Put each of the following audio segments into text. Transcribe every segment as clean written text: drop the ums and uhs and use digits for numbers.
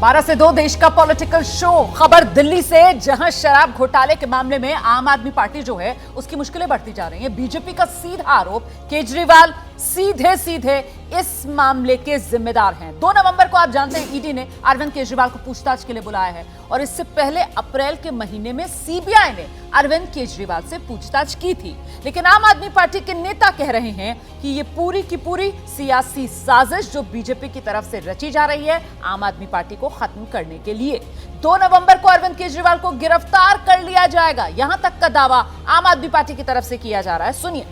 12 से 2 देश का पॉलिटिकल शो। खबर दिल्ली से, जहां शराब घोटाले के मामले में आम आदमी पार्टी जो है उसकी मुश्किलें बढ़ती जा रही हैं। बीजेपी का सीधा आरोप, केजरीवाल सीधे सीधे इस मामले के जिम्मेदार हैं। 2 नवंबर को आप जानते हैं ईडी ने अरविंद केजरीवाल को पूछताछ के लिए बुलाया है और इससे पहले अप्रैल के महीने में सीबीआई ने अरविंद केजरीवाल से पूछताछ की थी। लेकिन आम आदमी पार्टी के नेता कह रहे हैं कि ये पूरी की पूरी सियासी साजिश जो बीजेपी की तरफ से रची जा रही है आम आदमी पार्टी को खत्म करने के लिए। 2 नवंबर को अरविंद केजरीवाल को गिरफ्तार कर लिया जाएगा, यहां तक का दावा आम आदमी पार्टी की तरफ से किया जा रहा है। सुनिए।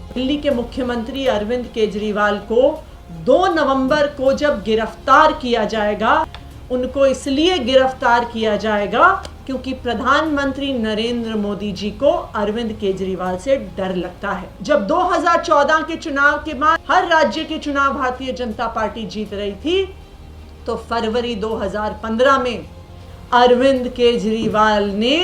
दिल्ली के मुख्यमंत्री अरविंद केजरीवाल को 2 नवंबर को जब गिरफ्तार किया जाएगा, उनको इसलिए गिरफ्तार किया जाएगा क्योंकि प्रधानमंत्री नरेंद्र मोदी जी को अरविंद केजरीवाल से डर लगता है। जब 2014 के चुनाव के बाद हर राज्य के चुनाव भारतीय जनता पार्टी जीत रही थी, तो फरवरी 2015 में अरविंद केजरीवाल ने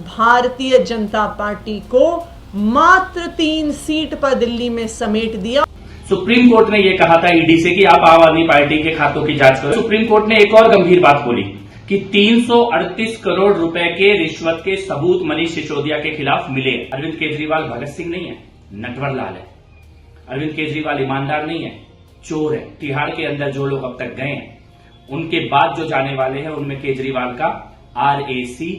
भारतीय जनता पार्टी को मात्र 3 सीट पर दिल्ली में समेट दिया। सुप्रीम कोर्ट ने यह कहा था ईडी से कि आप आम आदमी पार्टी के खातों की जांच करो। सुप्रीम कोर्ट ने एक और गंभीर बात बोली कि 338 करोड़ रुपए के रिश्वत के सबूत मनीष सिसोदिया के खिलाफ मिले। अरविंद केजरीवाल भगत सिंह नहीं है, नटवर लाल है। अरविंद केजरीवाल ईमानदार नहीं है, चोर है। तिहाड़ के अंदर जो लोग अब तक गए हैं, उनके बाद जो जाने वाले हैं, उनमें केजरीवाल का RAC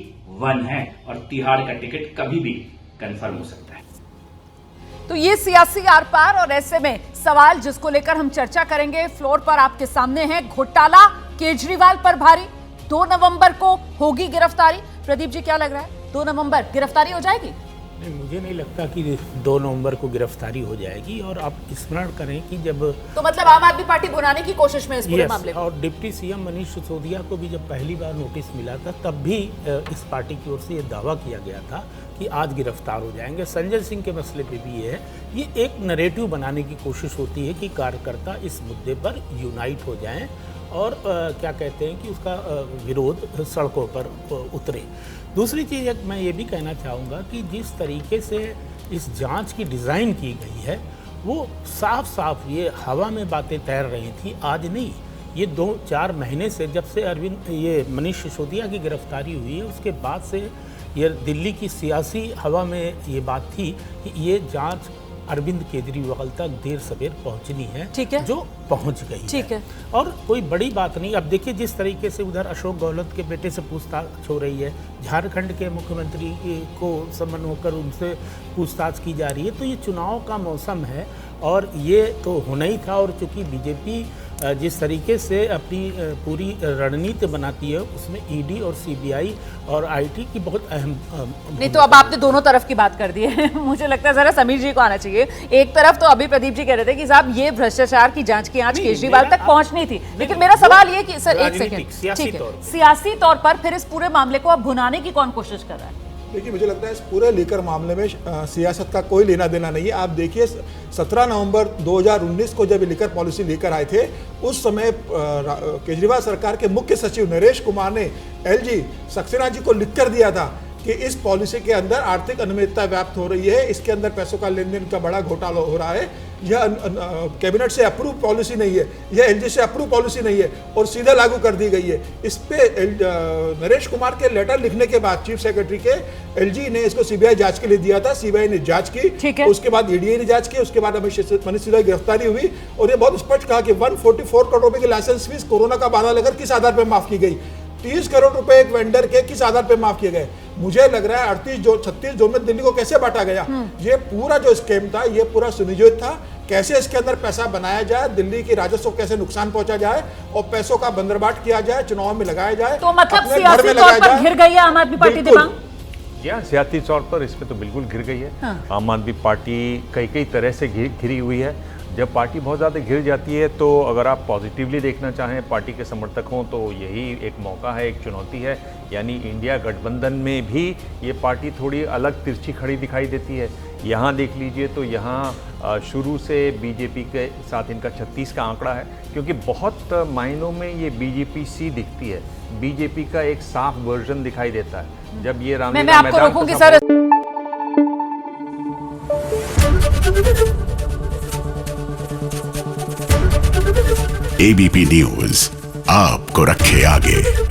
1 है और तिहाड़ का टिकट कभी भी कंफर्म हो सकता है। तो ये सियासी आर पार, और ऐसे में सवाल जिसको लेकर हम चर्चा करेंगे फ्लोर पर आपके सामने है, घोटाला केजरीवाल पर भारी। 2 नवंबर को होगी गिरफ्तारी। प्रदीप जी, क्या लग रहा है, 2 नवंबर गिरफ्तारी हो जाएगी? नहीं, मुझे नहीं लगता कि 2 नवंबर को गिरफ्तारी हो जाएगी। और आप स्मरण करें कि जब तो मतलब आम आदमी पार्टी बुलाने की कोशिश में इस पूरे मामले में, और डिप्टी सीएम मनीष सिसोदिया को भी जब पहली बार नोटिस मिला था, तब भी इस पार्टी की ओर से ये दावा किया गया था कि आज गिरफ्तार हो जाएंगे। संजय सिंह के मसले पे भी ये एक नैरेटिव बनाने की कोशिश होती है कि कार्यकर्ता इस मुद्दे पर यूनाइट हो जाएं और क्या कहते हैं कि उसका विरोध सड़कों पर उतरे। दूसरी चीज़ मैं ये भी कहना चाहूँगा कि जिस तरीके से इस जांच की डिज़ाइन की गई है, वो साफ साफ ये हवा में बातें तैर रही थी, आज नहीं। ये 2-4 महीने से, जब से ये मनीष सिसोदिया की गिरफ्तारी हुई है, उसके बाद से ये दिल्ली की सियासी हवा में ये बात थी कि ये जांच अरविंद केजरीवाल तक देर सवेर पहुंचनी है, ठीक है, जो पहुंच गई ठीक है। और कोई बड़ी बात नहीं। अब देखिए जिस तरीके से उधर अशोक गहलोत के बेटे से पूछताछ हो रही है, झारखंड के मुख्यमंत्री को समन होकर उनसे पूछताछ की जा रही है, तो ये चुनाव का मौसम है और ये तो होना ही था। और चूंकि बीजेपी जिस तरीके से अपनी पूरी रणनीति बनाती है, उसमें ईडी और सीबीआई और आईटी की बहुत अहम नहीं। तो अब आपने दोनों तरफ की बात कर दी है मुझे लगता है जरा समीर जी को आना चाहिए। एक तरफ तो अभी प्रदीप जी कह रहे थे कि साहब ये भ्रष्टाचार की जांच की आंच केजरीवाल तक पहुंचनी थी, लेकिन मेरा सवाल ये कि सर एक सेकंड, ठीक है, सियासी तौर पर फिर इस पूरे मामले को अब भुनाने की कौन कोशिश कर रहा है? देखिए, मुझे लगता है इस पूरे लीकर मामले में सियासत का कोई लेना देना नहीं है। आप देखिए 17 नवंबर 2019 को जब लीकर पॉलिसी लेकर आए थे, उस समय केजरीवाल सरकार के मुख्य सचिव नरेश कुमार ने LG सक्सेना जी को लिख कर दिया था कि इस पॉलिसी के अंदर आर्थिक अनियमितता व्याप्त हो रही है, इसके अंदर पैसों का लेन देन का बड़ा घोटाला हो रहा है, यह कैबिनेट से अप्रूव पॉलिसी नहीं है, यह LG से अप्रूव पॉलिसी नहीं है और सीधा लागू कर दी गई है। इस पे नरेश कुमार के लेटर लिखने के बाद चीफ सेक्रेटरी के LG ने इसको सीबीआई जांच के लिए दिया था। सीबीआई ने जांच की, उसके बाद ईडी ने जांच की, उसके बाद मनीष सिसोदिया की गिरफ्तारी हुई और ये बहुत स्पष्ट कहा कि 144 करोड़ रुपए की लाइसेंस फीस कोरोना का बहाना लेकर किस आधार पर माफ की गई, 30 करोड़ रुपए एक वेंडर के किस आधार पर माफ किए गए। मुझे लग रहा है 36 जोन में दिल्ली को कैसे बांटा गया, ये पूरा जो स्कीम था, ये पूरा सुनियोजित था। कैसे इसके अंदर पैसा बनाया जाए, दिल्ली की राजस्व को कैसे नुकसान पहुंचा जाए और पैसों का बंदरबाट किया जाए, चुनाव में लगाया जाए, तो मतलब सियासी तौर पर घिर गई है आम आदमी पार्टी दिमाग। सियासी तौर पर इसमें तो बिल्कुल घिर गई है। आम आदमी पार्टी कई तरह से घिरी हुई है। जब पार्टी बहुत ज़्यादा घिर जाती है, तो अगर आप पॉजिटिवली देखना चाहें पार्टी के समर्थक हों, तो यही एक मौका है, एक चुनौती है। यानी इंडिया गठबंधन में भी ये पार्टी थोड़ी अलग तिरछी खड़ी दिखाई देती है। यहाँ देख लीजिए तो यहाँ शुरू से बीजेपी के साथ इनका 36 का आंकड़ा है, क्योंकि बहुत मायनों में ये बीजेपी सी दिखती है, बीजेपी का एक साफ वर्जन दिखाई देता है। जब ये मैं आपको रोकूंगी सर। ABP News, आपको रखे आगे।